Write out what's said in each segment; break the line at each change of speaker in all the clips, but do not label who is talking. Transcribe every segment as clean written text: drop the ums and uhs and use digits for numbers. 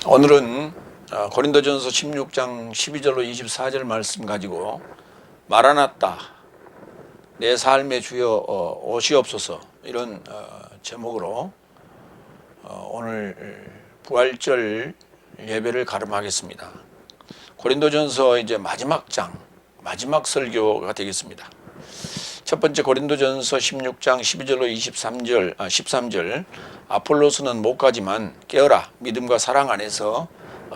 오늘은 고린도전서 16장 12절로 24절 말씀 가지고 마라나타 내 삶의 주여 오시옵소서 이런 제목으로 오늘 부활절 예배를 가름하겠습니다. 고린도전서 이제 마지막 장, 마지막 설교가 되겠습니다. 첫 번째 고린도전서 16장 12절로 13절 아폴로스는 못 가지만 깨어라 믿음과 사랑 안에서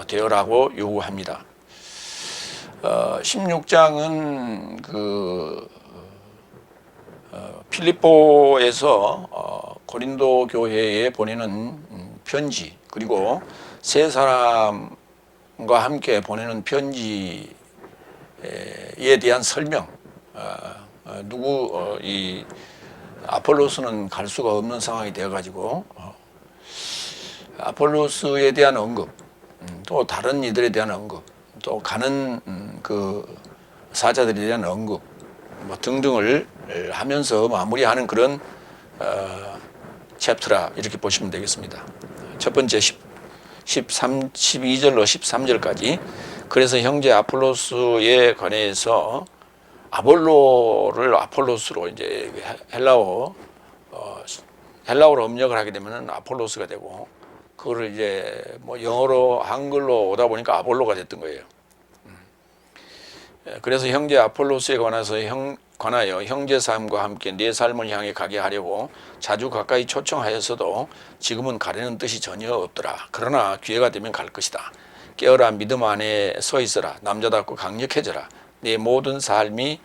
되어라고 요구합니다. 16장은 필리포에서 고린도 교회에 보내는 편지, 그리고 세 사람과 함께 보내는 편지에 대한 설명. 이 아폴로스는 갈 수가 없는 상황이 되어가지고 아폴로스에 대한 언급, 또 다른 이들에 대한 언급, 또 가는 그 사자들에 대한 언급 등등을 하면서 마무리하는 그런 챕터라 이렇게 보시면 되겠습니다. 첫 번째 12절로 13절까지. 그래서 형제 아폴로스에 관해서 아볼로를 아폴로스로 이제 헬라어로 업력을 하게 되면은 아폴로스가 되고, 그거를 이제 뭐 영어로 한글로 오다 보니까 아볼로가 됐던 거예요. 그래서 형제 아폴로스에 관하여 형제 삶과 함께 내 삶을 향해 가게 하려고 자주 가까이 초청하였어도 지금은 가려는 뜻이 전혀 없더라. 그러나 기회가 되면 갈 것이다. 깨어라 믿음 안에 서 있어라. 남자답고 강력해져라. 내 모든 삶이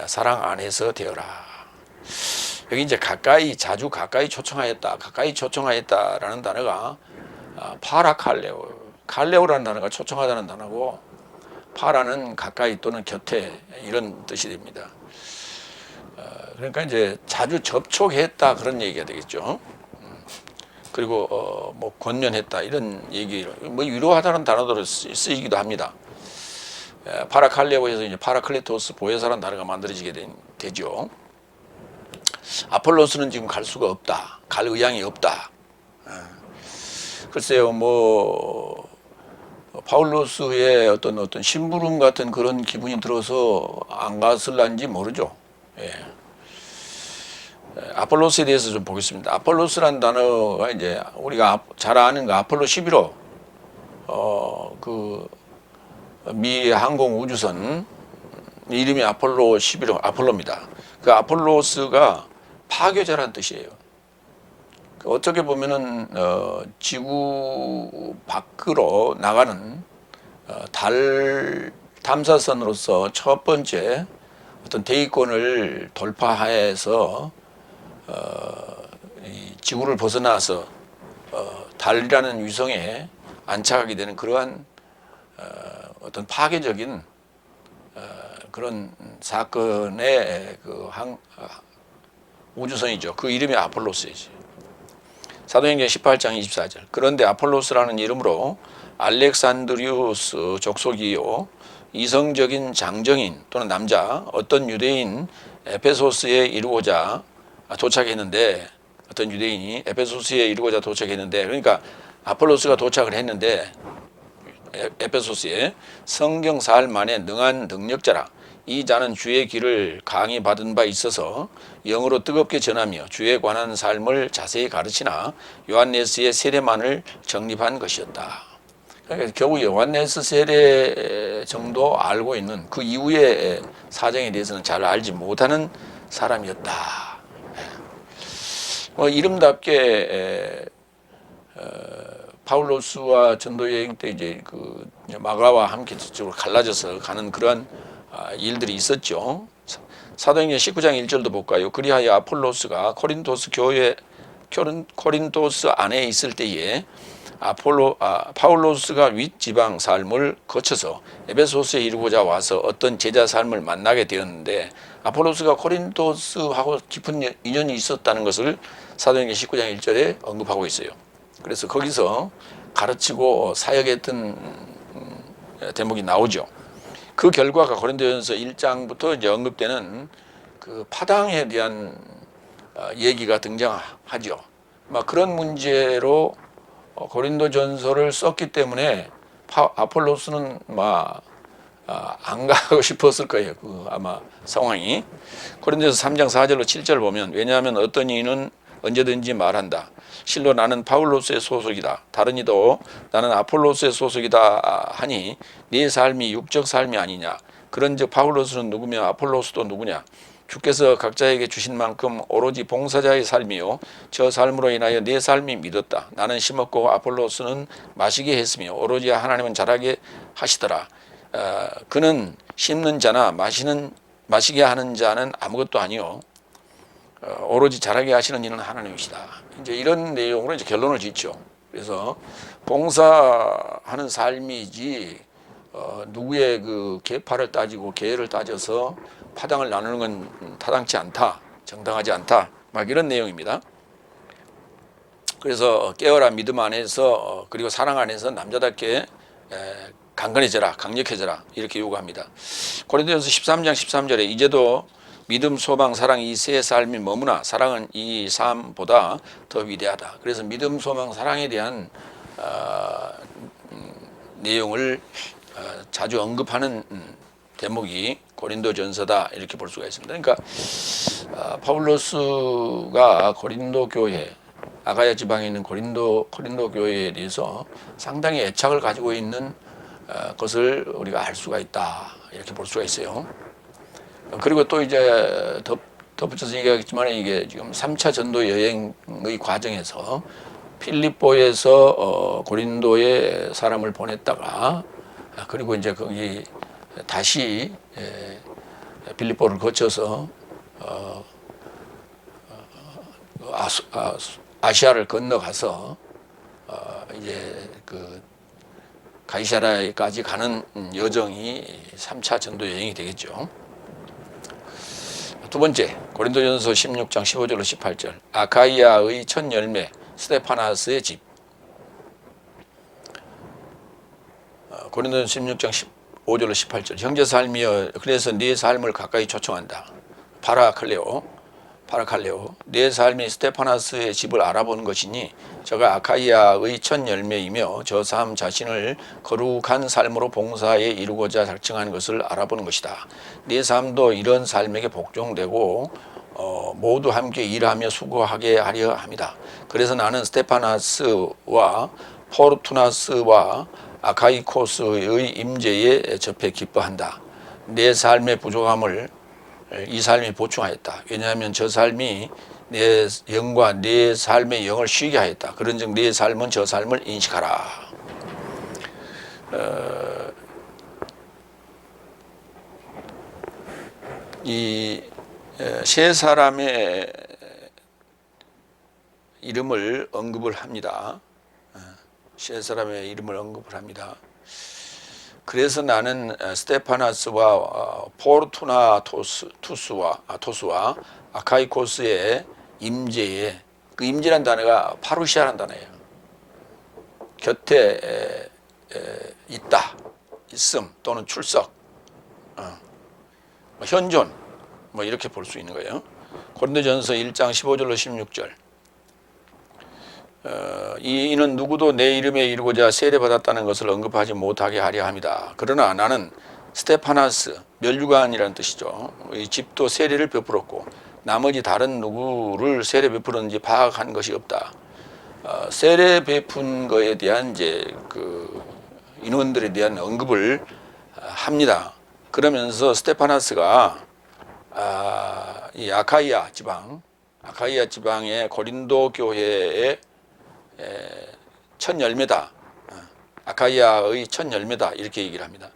사랑 안에서 되어라. 여기 이제 자주 가까이 초청하였다라는 단어가 칼레오라는 단어가 초청하다는 단어고, 파라는 가까이 또는 곁에 이런 뜻이 됩니다. 그러니까 이제 자주 접촉했다 그런 얘기가 되겠죠. 그리고 뭐 권면했다 이런 얘기, 뭐 위로하다는 단어로 쓰이기도 합니다. 파라칼레오에서 이제 파라클레토스 보혜사라는 단어가 만들어지게 되죠. 아폴로스는 지금 갈 수가 없다, 갈 의향이 없다. 글쎄요, 뭐 파울로스의 어떤 심부름 같은 그런 기분이 들어서 안 갔을런지 모르죠. 아폴로스에 대해서 좀 보겠습니다. 아폴로스라는 단어가 이제 우리가 잘 아는 거 아폴로 11호 미 항공 우주선 이름이 아폴로 11호 아폴로입니다. 그 아폴로스가 파괴자라는 뜻이에요. 어떻게 보면은 지구 밖으로 나가는 달 탐사선으로서 첫 번째 어떤 대기권을 돌파해서 이 지구를 벗어나서 달이라는 위성에 안착하게 되는 그러한 어떤 파괴적인 그런 사건의 우주선이죠. 그 이름이 아폴로스이지. 사도행전 18장 24절. 그런데 아폴로스라는 이름으로 알렉산드리우스 족속이요 이성적인 장정인 또는 남자 어떤 유대인 에페소스에 이르고자 도착했는데, 어떤 유대인이 에페소스에 이르고자 도착했는데, 그러니까 아폴로스가 도착을 했는데 에페소스에 성경 사할 만에 능한 능력자라. 이 자는 주의 길을 강히 받은 바 있어서 영어로 뜨겁게 전하며 주에 관한 삶을 자세히 가르치나 요한네스의 세례만을 정립한 것이었다. 그러니까 겨우 요한네스 세례 정도 알고 있는, 그 이후의 사정에 대해서는 잘 알지 못하는 사람이었다. 이름답게 파울로스와 전도 여행 때 이제 마가와 함께 저쪽으로 갈라져서 가는 그러한 일들이 있었죠. 사도행전 19장 1절도 볼까요? 그리하여 아폴로스가 코린토스 안에 있을 때에 파울로스가 윗지방 삶을 거쳐서 에베소스에 이르고자 와서 어떤 제자 삶을 만나게 되었는데, 아폴로스가 코린토스하고 깊은 인연이 있었다는 것을 사도행전 19장 1절에 언급하고 있어요. 그래서 거기서 가르치고 사역했던 대목이 나오죠. 그 결과가 고린도전서 1장부터 이제 언급되는 그 파당에 대한 얘기가 등장하죠. 막 그런 문제로 고린도전서를 썼기 때문에 아폴로스는 안 가고 싶었을 거예요. 아마 상황이. 고린도전서 3장 4절로 7절 보면 왜냐하면 어떤 이는 언제든지 말한다. 실로 나는 바울로스의 소속이다. 다른 이도 나는 아폴로스의 소속이다 하니 네 삶이 육적 삶이 아니냐. 그런즉 바울로스는 누구며 아폴로스도 누구냐. 주께서 각자에게 주신 만큼 오로지 봉사자의 삶이요 저 삶으로 인하여 내 삶이 믿었다. 나는 심었고 아폴로스는 마시게 했으며 오로지 하나님은 자라게 하시더라. 그는 심는 자나 마시게 하는 자는 아무것도 아니요 오로지 자라게 하시는 이는 하나님이시다. 이제 이런 내용으로 이제 결론을 짓죠. 그래서 봉사하는 삶이지 누구의 그 계파를 따지고 계를 따져서 파당을 나누는 건 타당치 않다, 정당하지 않다, 막 이런 내용입니다. 그래서 깨어라 믿음 안에서 그리고 사랑 안에서 남자답게 강건해져라, 강력해져라 이렇게 요구합니다. 고린도전서 13장 13절에 이제도 믿음, 소망, 사랑 이 세 삶이 머무나 사랑은 이 삶보다 더 위대하다. 그래서 믿음, 소망, 사랑에 대한 내용을 자주 언급하는 대목이 고린도전서다 이렇게 볼 수가 있습니다. 그러니까 바울로스가 고린도 교회, 아가야 지방에 있는 고린도 교회에 대해서 상당히 애착을 가지고 있는 것을 우리가 알 수가 있다 이렇게 볼 수가 있어요. 그리고 또 이제 덧붙여서 얘기하겠지만 이게 지금 3차 전도 여행의 과정에서 필립보에서 고린도에 사람을 보냈다가 그리고 이제 거기 다시 필립보를 거쳐서 아시아를 건너가서 이제 그 가이사라에까지 가는 여정이 3차 전도 여행이 되겠죠. 두 번째, 고린도전서 16장 15절로 18절. 아카이아의 첫 열매 스데파나스의 집. 고린도전서 16장 15절로 18절. 형제 삶이여 그래서 네 삶을 가까이 초청한다. 파라칼레오 내 삶이 스테파나스의 집을 알아보는 것이니 저가 아카이아의 첫 열매이며 저 삶 자신을 거룩한 삶으로 봉사에 이루고자 작정한 것을 알아보는 것이다. 내 삶도 이런 삶에게 복종되고 모두 함께 일하며 수고하게 하려 합니다. 그래서 나는 스테파나스와 포르투나스와 아카이코스의 임재에 접해 기뻐한다. 내 삶의 부족함을 이 삶이 보충하였다. 왜냐하면 저 삶이 내 영과 내 삶의 영을 쉬게 하였다. 그런즉 내 삶은 저 삶을 인식하라. 이 세 사람의 이름을 언급을 합니다. 세 사람의 이름을 언급을 합니다. 그래서 나는 스테파나스와 포르투나토스와 아카이코스의 임재에 그 임재란 단어가 파루시아란 단어예요. 곁에 있다, 있음 또는 출석, 현존 뭐 이렇게 볼 수 있는 거예요. 고린도전서 1장 15절로 16절. 이는 누구도 내 이름에 이르고자 세례받았다는 것을 언급하지 못하게 하려 합니다. 그러나 나는 스테파나스, 멸류관이라는 뜻이죠. 이 집도 세례를 베풀었고 나머지 다른 누구를 세례 베풀었는지 파악한 것이 없다. 세례 베푼 거에 대한 이제 그 인원들에 대한 언급을 합니다. 그러면서 스테파나스가 이 아카이아 지방의 고린도 교회의 첫 열매다. 아카이아의 첫 열매다. 이렇게 얘기를 합니다.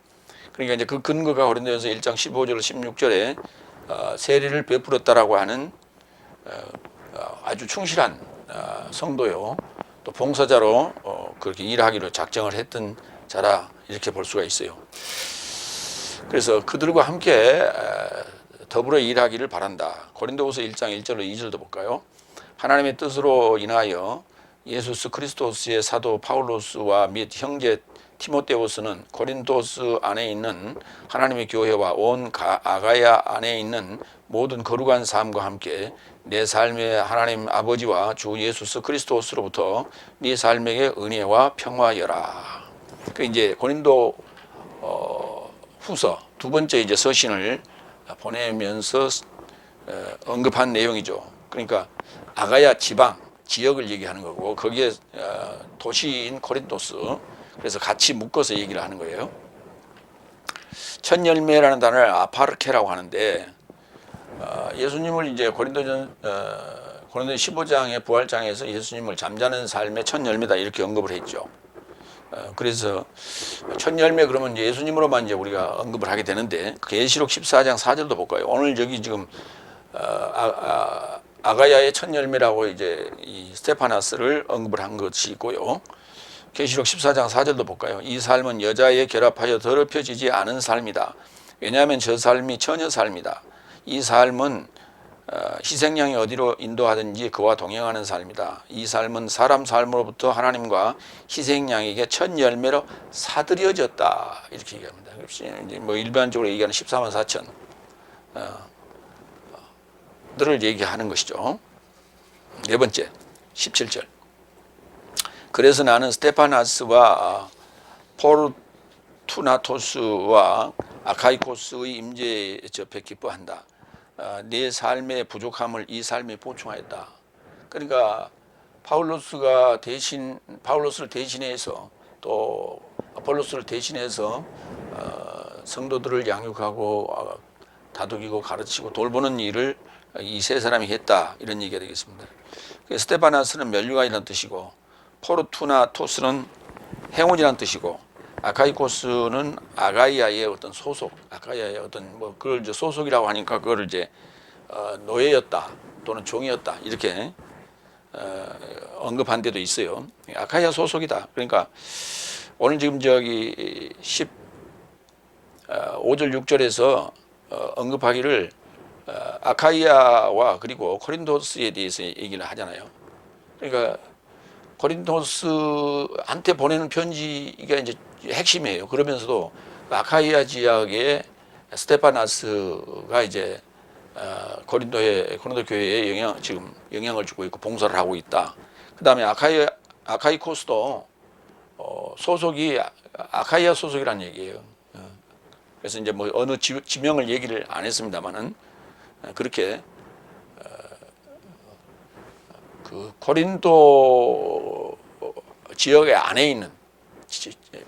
그러니까 이제 그 근거가 고린도전서 1장 15절 16절에 세례를 베풀었다라고 하는 아주 충실한 성도요. 또 봉사자로 그렇게 일하기로 작정을 했던 자라 이렇게 볼 수가 있어요. 그래서 그들과 함께 더불어 일하기를 바란다. 고린도후서 1장 1절로 2절도 볼까요? 하나님의 뜻으로 인하여 예수스 그리스도스의 사도 파울로스와 및 형제 티모데우스는 고린도스 안에 있는 하나님의 교회와 온 아가야 안에 있는 모든 거룩한 삶과 함께 내 삶의 하나님 아버지와 주 예수스 그리스도스로부터 네 삶에게 은혜와 평화여라. 그 이제 고린도 후서 두 번째 이제 서신을 보내면서 언급한 내용이죠. 그러니까 아가야 지역을 얘기하는 거고 거기에 도시인 고린도스, 그래서 같이 묶어서 얘기를 하는 거예요. 첫 열매라는 단어를 아파르케라고 하는데 예수님을 이제 고린도 15장의 부활장에서 예수님을 잠자는 삶의 첫 열매다 이렇게 언급을 했죠. 그래서 첫 열매 그러면 예수님으로만 이제 우리가 언급을 하게 되는데 계시록 14장 4절도 볼까요? 오늘 여기 지금 아가야의 첫 열매라고 이제 이 스테파나스를 언급을 한 것이 있고요. 계시록 14장 4절도 볼까요? 이 삶은 여자에 결합하여 더럽혀지지 않은 삶이다. 왜냐하면 저 삶이 처녀 삶이다. 이 삶은 희생양이 어디로 인도하든지 그와 동행하는 삶이다. 이 삶은 사람 삶으로부터 하나님과 희생양에게 첫 열매로 사들여졌다. 이렇게 얘기합니다. 이제 뭐 일반적으로 얘기하는 14만 4천 들을 얘기하는 것이죠. 네 번째 17절. 그래서 나는 스테파나스와 포르투나토스와 아카이코스의 임재에 접해 기뻐한다. 내 삶의 부족함을 이 삶에 보충하였다. 그러니까 파울로스를 대신해서 또 아폴로스를 대신해서 성도들을 양육하고 다독이고 가르치고 돌보는 일을 이 세 사람이 했다, 이런 얘기가 되겠습니다. 스테파나스는 면류관이라는 뜻이고 포르투나토스는 행운이라는 뜻이고 아카이코스는 아가이아의 어떤 소속, 아가이아의 어떤 뭐 그걸 이제 소속이라고 하니까 그거를 이제 노예였다 또는 종이었다 이렇게 언급한 데도 있어요. 아카이아 소속이다. 그러니까 오늘 지금 저기 5절 6절에서 언급하기를 아카이아와 그리고 코린토스에 대해서 얘기를 하잖아요. 그러니까 고린도스한테 보내는 편지가 이제 핵심이에요. 그러면서도 아카이아 지역에 스테파나스가 이제 고린도 교회에 지금 영향을 주고 있고 봉사를 하고 있다. 그 다음에 아카이코스도 소속이 아카이아 소속이라는 얘기예요. 그래서 이제 뭐 어느 지명을 얘기를 안 했습니다만은 그렇게 그 고린도 지역의 안에 있는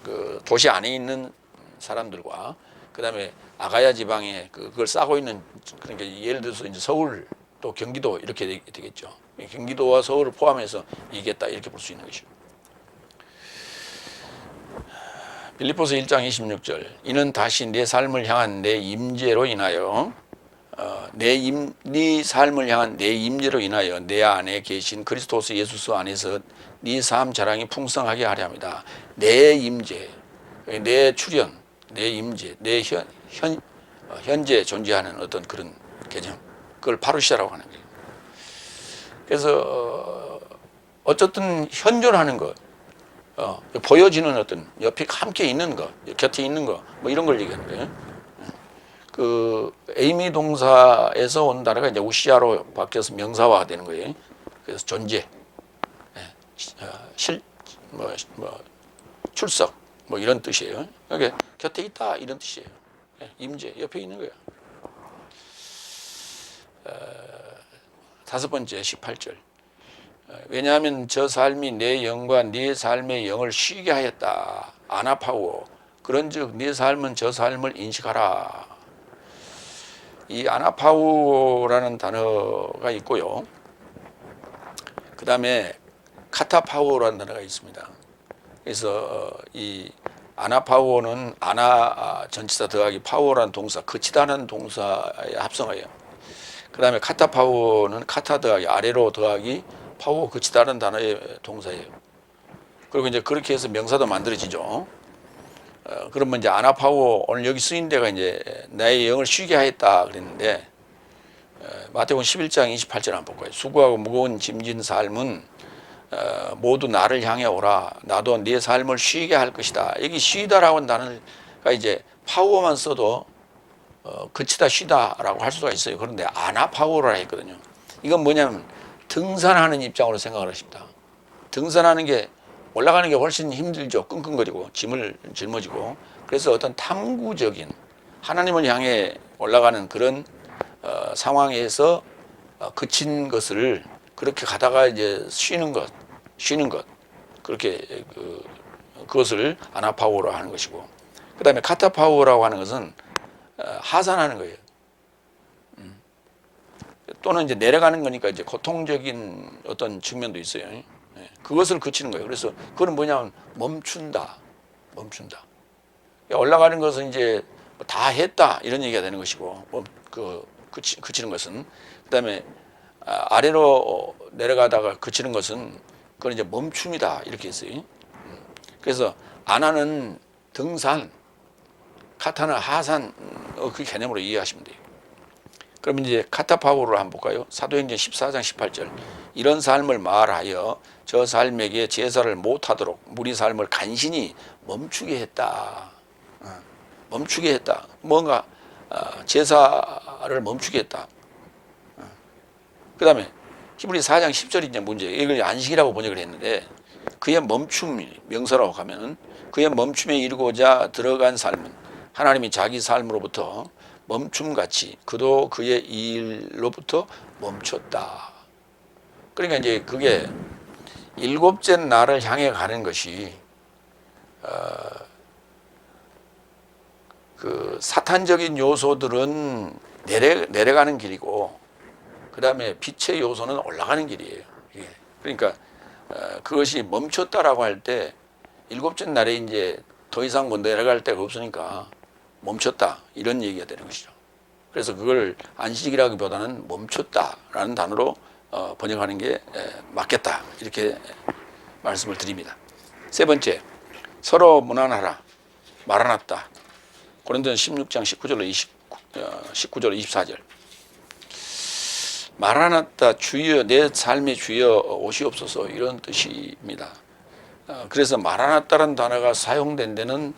그 도시 안에 있는 사람들과 그 다음에 아가야 지방에 그걸 싸고 있는, 그러니까 예를 들어서 이제 서울 또 경기도 이렇게 되겠죠. 경기도와 서울을 포함해서 얘기했다 이렇게 볼 수 있는 것이죠. 빌립보서 1장 26절. 이는 다시 내 삶을 향한 내 임재로 인하여 네 삶을 향한 내 임재로 인하여 내 안에 계신 그리스도스 예수 안에서 네 삶 자랑이 풍성하게 하려 합니다. 내 임재, 내 출현, 내 임재, 내 현재 존재하는 어떤 그런 개념, 그걸 파루시아라고 하는 거예요. 그래서 어쨌든 현존하는 것, 보여지는 어떤 옆에 함께 있는 것, 곁에 있는 것, 뭐 이런 걸 얘기하는 거예요. 그 에이미 동사에서 온 단어가 이제 우시아로 바뀌어서 명사화가 되는 거예요. 그래서 존재, 출석, 뭐 이런 뜻이에요. 그러니까 곁에 있다 이런 뜻이에요. 임재, 옆에 있는 거야. 다섯 번째 18절. 왜냐하면 저 삶이 내 영과 네 삶의 영을 쉬게 하였다. 아나파우오. 그런즉 네 삶은 저 삶을 인식하라. 이 아나파우라는 단어가 있고요. 그 다음에 카타파우라는 단어가 있습니다. 그래서 이 아나파우는 전치사 더하기 파우라는 동사, 그치다는 동사의 합성어예요. 그 다음에 카타파우는 카타 더하기 아래로 더하기 파우 그치다는 단어의 동사예요. 그리고 이제 그렇게 해서 명사도 만들어지죠. 그러면 이제 아나파우, 오늘 여기 쓰인 데가 이제 나의 영을 쉬게 하였다 그랬는데, 마태복음 11장 28절 한번 볼까요? 수고하고 무거운 짐진 삶은 모두 나를 향해 오라. 나도 네 삶을 쉬게 할 것이다. 여기 쉬다라고 하는 단어가 이제 파워만 써도 그치다 쉬다라고 할 수가 있어요. 그런데 아나파워라 했거든요. 이건 뭐냐면 등산하는 입장으로 생각을 하십니다. 등산하는 게 올라가는 게 훨씬 힘들죠. 끙끙거리고 짐을 짊어지고. 그래서 어떤 탐구적인 하나님을 향해 올라가는 그런 상황에서 그친 것을 그렇게 가다가 이제 쉬는 것 그렇게 그것을 아나파워로 하는 것이고, 그 다음에 카타파워라고 하는 것은 하산하는 거예요. 또는 이제 내려가는 거니까 이제 고통적인 어떤 측면도 있어요. 그것을 그치는 거예요. 그래서 그건 뭐냐면 멈춘다. 올라가는 것은 이제 다 했다 이런 얘기가 되는 것이고, 그치는 것은, 그다음에 아래로 내려가다가 그치는 것은 그건 이제 멈춤이다 이렇게 했어요. 그래서 아나는 등산, 카타는 하산, 그 개념으로 이해하시면 돼요. 그럼 이제 카타파워를 한번 볼까요? 사도행전 14장 18절. 이런 삶을 말하여 저 삶에게 제사를 못하도록 무리 삶을 간신히 멈추게 했다. 멈추게 했다. 뭔가 제사를 멈추게 했다. 그 다음에 히브리 4장 10절이 이제 문제. 이걸 안식이라고 번역을 했는데, 그의 멈춤, 명사라고 하면은 그의 멈춤에 이르고자 들어간 삶은 하나님이 자기 삶으로부터 멈춤같이 그도 그의 일로부터 멈췄다. 그러니까 이제 그게 일곱째 날을 향해 가는 것이 그 사탄적인 요소들은 내려가는 길이고, 그 다음에 빛의 요소는 올라가는 길이에요. 그러니까 그것이 멈췄다라고 할 때 일곱째 날에 이제 더 이상 뭐 내려갈 데가 없으니까 멈췄다 이런 얘기가 되는 것이죠. 그래서 그걸 안식이라기보다는 멈췄다라는 단어로 번역하는 게 맞겠다 이렇게 말씀을 드립니다. 세 번째, 서로 무난하라. 마라나타. 고린도전서 16장 19절 24절. 마라나타, 주여 내 삶의 주여 오시옵소서, 이런 뜻입니다. 그래서 마라나타라는 단어가 사용된 데는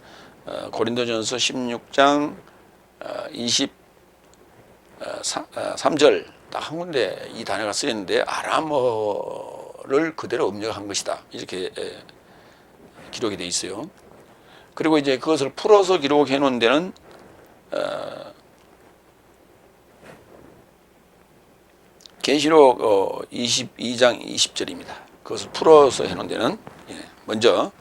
고린도전서 16장 23절 딱 한 군데 이 단어가 쓰였는데 아람어를 그대로 음력한 것이다 이렇게 기록이 돼 있어요. 그리고 이제 그것을 풀어서 기록해 놓은 데는 계시록 22장 20절입니다. 그것을 풀어서 해놓은 데는 먼저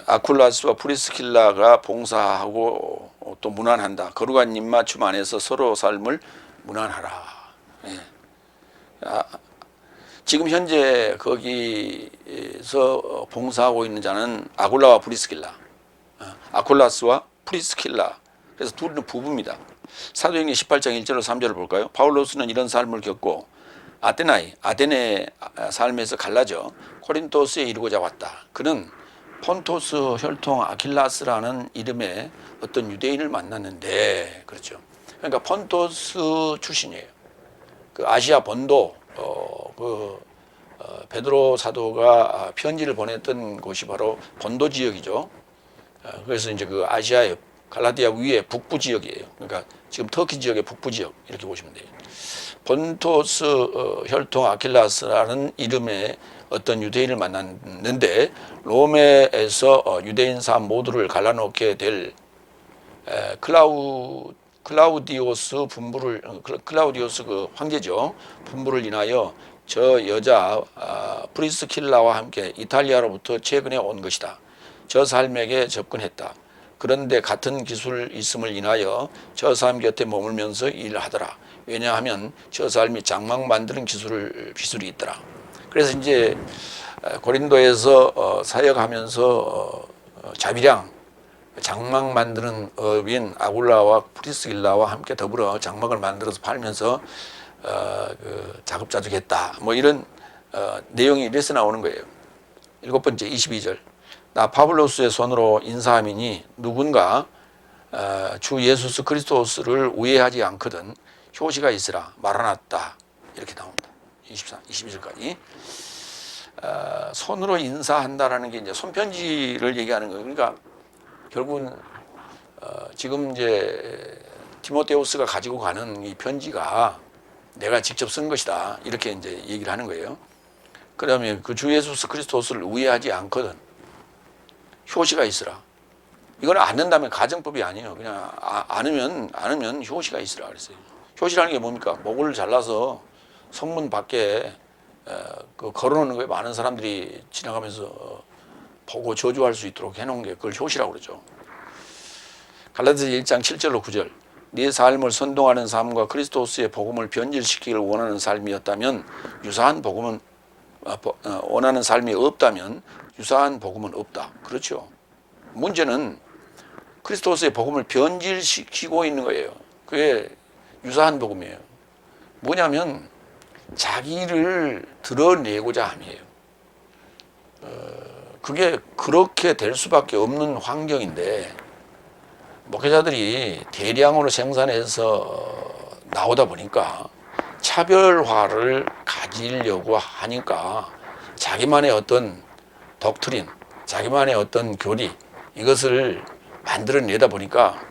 아쿨라스와 프리스킬라가 봉사하고 또 문안한다. 거룩한 입맞춤 안에서 서로 삶을 문안하라. 지금 현재 거기서 봉사하고 있는 자는 아굴라와 프리스킬라, 아쿨라스와 프리스킬라. 그래서 둘은 부부입니다. 사도행전 18장 1절로 3절을 볼까요? 바울로스는 이런 삶을 겪고 아테네 삶에서 갈라져 코린토스에 이르고자 왔다. 그는 폰토스 혈통 아킬라스라는 이름의 어떤 유대인을 만났는데, 그렇죠. 그러니까 폰토스 출신이에요. 그 아시아 본도, 베드로 사도가 편지를 보냈던 곳이 바로 본도 지역이죠. 그래서 이제 그 아시아의 갈라디아 위에 북부 지역이에요. 그러니까 지금 터키 지역의 북부 지역 이렇게 보시면 돼요. 본토스 혈통 아킬라스라는 이름의 어떤 유대인을 만났는데, 로메에서 유대인 사람 모두를 갈라놓게 될 클라우디오스 그 황제죠. 분부를 인하여 저 여자 프리스킬라와 함께 이탈리아로부터 최근에 온 것이다. 저 삶에게 접근했다. 그런데 같은 기술 있음을 인하여 저 사람 곁에 머물면서 일을 하더라. 왜냐하면 저 사람이 장막 만드는 기술이 있더라. 그래서 이제 고린도에서 사역하면서 자비량 장막 만드는 업인 아굴라와 프리스길라와 함께 더불어 장막을 만들어서 팔면서 자급자족했다. 뭐 이런 내용이 이래서 나오는 거예요. 일곱 번째 22절. 나 파블로스의 손으로 인사함이니 누군가 주 예수 그리스도스를 우애하지 않거든 효시가 있으라. 마라나타. 이렇게 나옵니다. 22절까지. 손으로 인사한다라는 게 이제 손편지를 얘기하는 거예요. 그러니까 결국은 지금 이제 디모데우스가 가지고 가는 이 편지가 내가 직접 쓴 것이다. 이렇게 이제 얘기를 하는 거예요. 그다음에 그 주 예수 그리스도를 우애하지 않거든. 효시가 있으라. 이걸 않는다면 가정법이 아니에요. 그냥 않으면 효시가 있으라 그랬어요. 효시라는 게 뭡니까? 목을 잘라서 성문 밖에 그 걸어놓는 거에 많은 사람들이 지나가면서 보고 저주할 수 있도록 해놓은 게 그걸 효시라고 그러죠. 갈라디아서 1장 7절로 9절. 네 삶을 선동하는 삶과 그리스도스의 복음을 변질시키기를 원하는 삶이었다면 유사한 복음은 원하는 삶이 없다면 유사한 복음은 없다. 그렇죠. 문제는 그리스도스의 복음을 변질시키고 있는 거예요. 그게 유사한 복음이에요. 뭐냐면 자기를 드러내고자 함이에요. 그게 그렇게 될 수밖에 없는 환경인데 목회자들이 대량으로 생산해서 나오다 보니까 차별화를 가지려고 하니까 자기만의 어떤 독트린, 자기만의 어떤 교리 이것을 만들어내다 보니까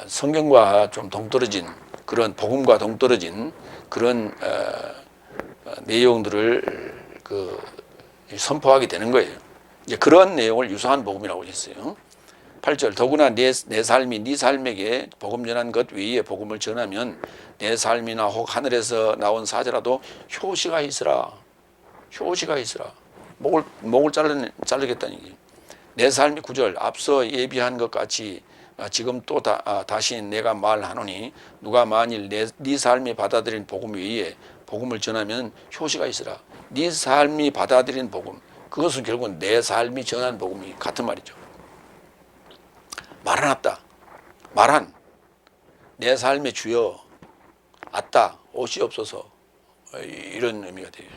성경과 좀 동떨어진 그런 복음과 동떨어진 그런 내용들을 선포하게 되는 거예요. 이제 그런 내용을 유사한 복음이라고 했어요. 8절 더구나 내 삶이 네 삶에게 복음 전한 것 외에 복음을 전하면 내 삶이나 혹 하늘에서 나온 사자라도 효시가 있으라. 효시가 있으라. 목을 자르겠다는 얘기예요. 내 삶이 9절 앞서 예비한 것 같이 지금 또 다시 내가 말하노니 누가 만일 네 삶이 받아들인 복음 외에 복음을 전하면 효시가 있으라. 네 삶이 받아들인 복음 그것은 결국은 내 삶이 전한 복음이 같은 말이죠. 마라나타 말한 내 삶의 주여 아따 오시옵소서 이런 의미가 돼요.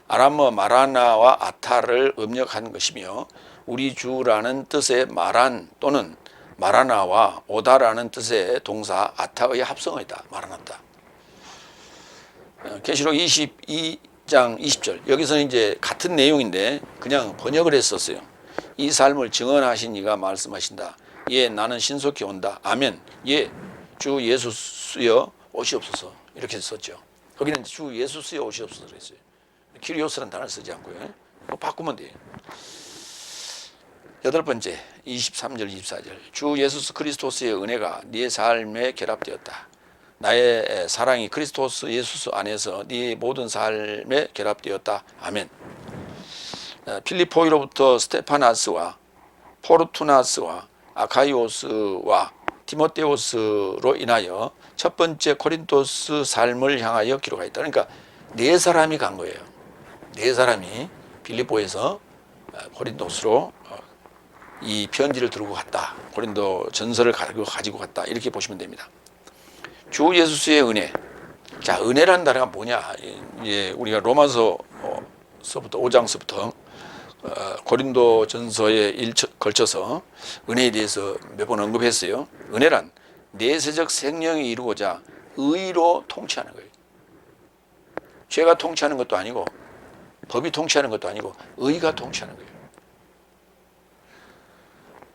아람어 마라나와 아타를 음력한 것이며 우리 주라는 뜻의 마란 또는 마라나와 오다라는 뜻의 동사 아타의 합성어이다. 마라나타. 계시록 22장 20절 여기서는 이제 같은 내용인데 그냥 번역을 했었어요. 이 삶을 증언하신 이가 말씀하신다. 예, 나는 신속히 온다. 아멘. 예, 주 예수여 오시옵소서. 이렇게 썼죠. 거기는 주 예수여 오시옵소서 그랬어요. 키리오스라는 단어를 쓰지 않고요. 바꾸면 돼요. 여덟 번째, 23절, 24절. 주 예수 그리스도스의 은혜가 네 삶에 결합되었다. 나의 사랑이 그리스도스 예수 안에서 네 모든 삶에 결합되었다. 아멘. 필리포이로부터 스테파나스와 포르투나스와 아카이오스와 디모데오스로 인하여 첫 번째 코린토스 삶을 향하여 기록하였다. 그러니까 네 사람이 간 거예요. 네 사람이 빌립보에서 코린토스로 이 편지를 들고 갔다. 고린도 전서를 가지고 갔다. 이렇게 보시면 됩니다. 주 예수의 은혜. 자, 은혜라는 단어가 뭐냐? 이제 우리가 로마서부터 5장서부터 고린도 전서에 걸쳐서 은혜에 대해서 몇 번 언급했어요. 은혜란 내세적 생명이 이루고자 의로 통치하는 거예요. 죄가 통치하는 것도 아니고 법이 통치하는 것도 아니고 의가 통치하는 거예요.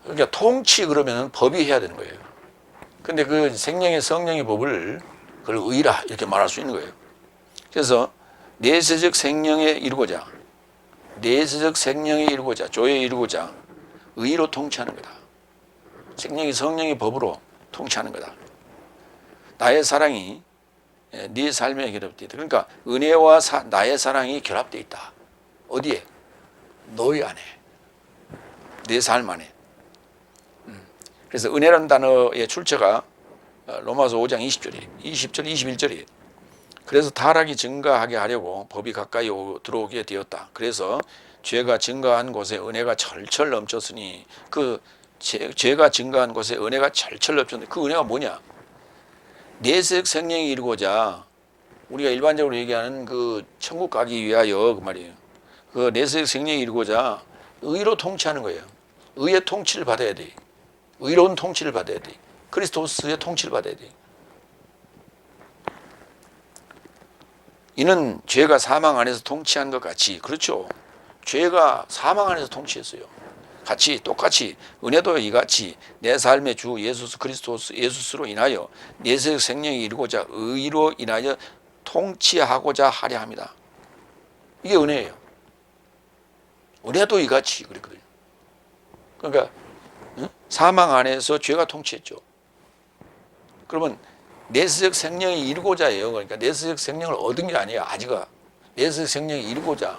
그러니까 통치 그러면 법이 해야 되는 거예요. 근데 그 생명의 성령의 법을 그걸 의라 이렇게 말할 수 있는 거예요. 그래서 내세적 생명에 이루고자 조에 이루고자 의로 통치하는 거다. 생명이 성령의 법으로 통치하는 거다. 나의 사랑이 네 삶에 결합되어 있다. 그러니까 은혜와 나의 사랑이 결합되어 있다. 어디에? 너희 안에. 내 삶 안에. 그래서 은혜라는 단어의 출처가 로마서 5장 20절, 21절이에요. 그래서 타락이 증가하게 하려고 법이 가까이 들어오게 되었다. 그래서 죄가 증가한 곳에 은혜가 철철 넘쳤으니 그 죄가 증가한 곳에 은혜가 철철 넘쳤는데 그 은혜가 뭐냐? 내세적 생명이 이루고자 우리가 일반적으로 얘기하는 그 천국 가기 위하여 그 말이에요. 그 내세적 생명이 이루고자 의로 통치하는 거예요. 의의 통치를 받아야 돼. 의로운 통치를 받아야 돼. 그리스도스의 통치를 받아야 돼. 이는 죄가 사망 안에서 통치한 것 같이 그렇죠. 죄가 사망 안에서 통치했어요. 똑같이 은혜도 이같이 내 삶의 주 예수 그리스도 예수스로 인하여 내세적 생명이 이루고자 의로 인하여 통치하고자 하려 합니다. 이게 은혜예요. 은혜도 이같이 그랬거든요. 그러니까 사망 안에서 죄가 통치했죠. 그러면 내세적 생명이 이루고자 해요. 그러니까 내세적 생명을 얻은 게 아니에요. 아직은 내세적 생명이 이루고자,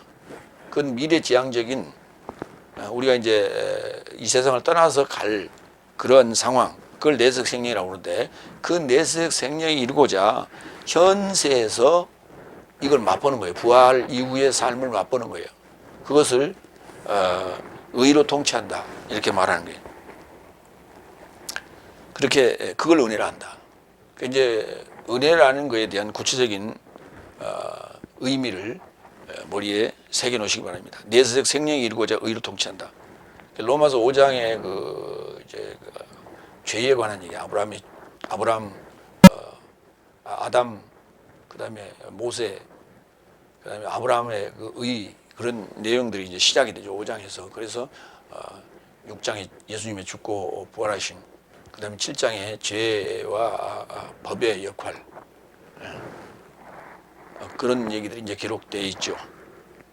그건 미래지향적인, 우리가 이제 이 세상을 떠나서 갈 그런 상황, 그걸 내세적 생명이라고 그러는데, 그 내세적 생명이 이루고자 현세에서 이걸 맛보는 거예요. 부활 이후의 삶을 맛보는 거예요. 그것을 의로 통치한다, 이렇게 말하는 거예요. 그렇게 그걸 은혜라 한다. 이제 은혜라는 것에 대한 구체적인 의미를 머리에 새겨 놓으시기 바랍니다. 내세적 생명이 이루고자 의로 통치한다. 로마서 5장의 죄에 관한 얘기, 아브람, 아담, 그다음에 모세, 그다음에 아브라함의 그 의, 그런 내용들이 이제 시작이 되죠. 5장에서. 그래서 6장에 예수님의 죽고 부활하신, 그다음에 7장에 죄와 법의 역할, 그런 얘기들이 이제 기록되어 있죠.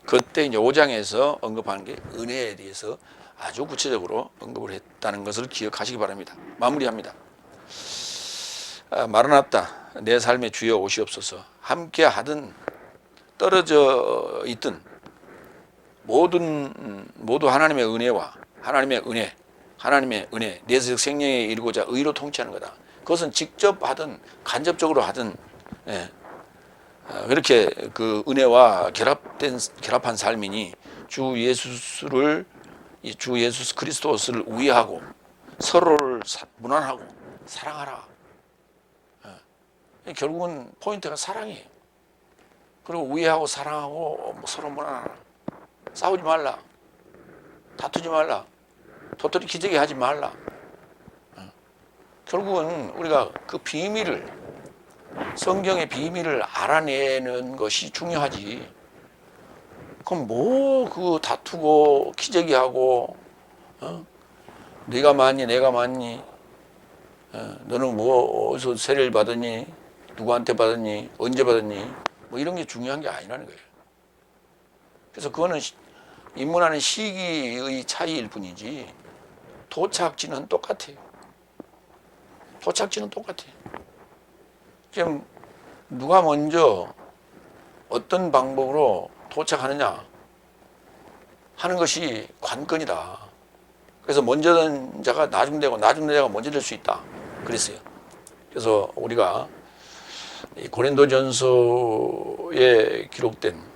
그때 이제 5장에서 언급하는 게 은혜에 대해서 아주 구체적으로 언급을 했다는 것을 기억하시기 바랍니다. 마무리합니다. 마라나타, 내 삶의 주여 오시옵소서. 함께 하든 떨어져 있든 모두 하나님의 은혜와 하나님의 은혜, 내세적 생명에 이르고자 의로 통치하는 거다. 그것은 직접 하든 간접적으로 하든, 그렇게 그 은혜와 결합한 삶이니 주 예수 그리스도를 우애하고 서로를 무난하고 사랑하라. 결국은 포인트가 사랑이에요. 그리고 우애하고 사랑하고 서로 무난하라. 싸우지 말라. 다투지 말라. 도토리 기저귀 하지 말라. 결국은 우리가 그 비밀을, 성경의 비밀을 알아내는 것이 중요하지. 그럼 그 다투고 기저귀하고, 네가 맞니 내가 맞니, 너는 어디서 세례를 받았니, 누구한테 받았니, 언제 받았니, 이런 게 중요한 게 아니라는 거예요. 그래서 그거는 입문하는 시기의 차이일 뿐이지 도착지는 똑같아요. 지금 누가 먼저 어떤 방법으로 도착하느냐 하는 것이 관건이다. 그래서 먼저 된 자가 나중 되고 나중 된 자가 먼저 될 수 있다 그랬어요. 그래서 우리가 고린도전서에 기록된,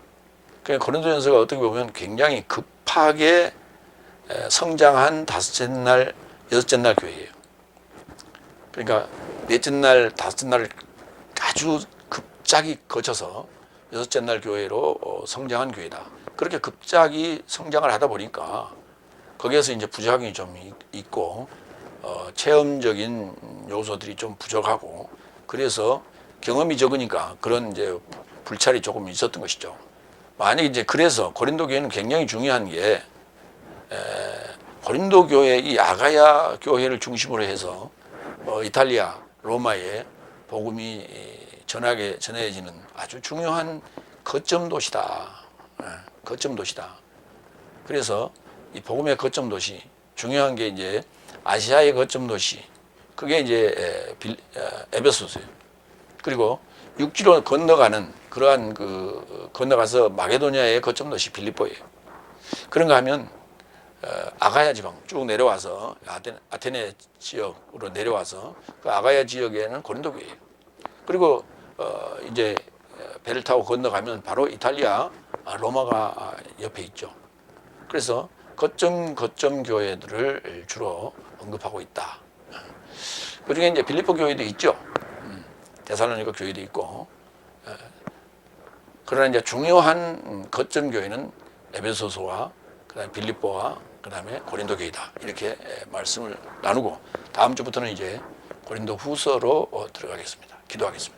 고린도전서가 어떻게 보면 굉장히 급하게 성장한 다섯째 날, 여섯째 날 교회예요. 그러니까 넷째 날, 다섯째 날을 아주 급작이 거쳐서 여섯째 날 교회로 성장한 교회다. 그렇게 급작이 성장을 하다 보니까 거기에서 이제 부작용이 좀 있고, 체험적인 요소들이 좀 부족하고, 그래서 경험이 적으니까 그런 이제 불찰이 조금 있었던 것이죠. 만약에 이제 그래서 고린도 교회는 굉장히 중요한 게, 고린도 교회, 이 아가야 교회를 중심으로 해서 이탈리아, 로마에 복음이 전해지는 아주 중요한 거점 도시다. 거점 도시다. 그래서 이 복음의 거점 도시, 중요한 게 이제 아시아의 거점 도시, 그게 이제 에베소서예요. 그리고 육지로 건너가는 그러한 건너가서 마게도니아의 거점 도시 빌립보예요. 그런가 하면 아가야 지방 쭉 내려와서 아테네 지역으로 내려와서 그 아가야 지역에는 고린도 교회예요. 그리고 이제 배를 타고 건너가면 바로 이탈리아 로마가 옆에 있죠. 그래서 거점 교회들을 주로 언급하고 있다. 그중에 이제 빌립보 교회도 있죠. 데살로니가 교회도 있고. 그러나 이제 중요한 거점 교회는 에베소서와 그다음에 빌립보와 그다음에 고린도 교회다. 이렇게 말씀을 나누고, 다음 주부터는 이제 고린도 후서로 들어가겠습니다. 기도하겠습니다.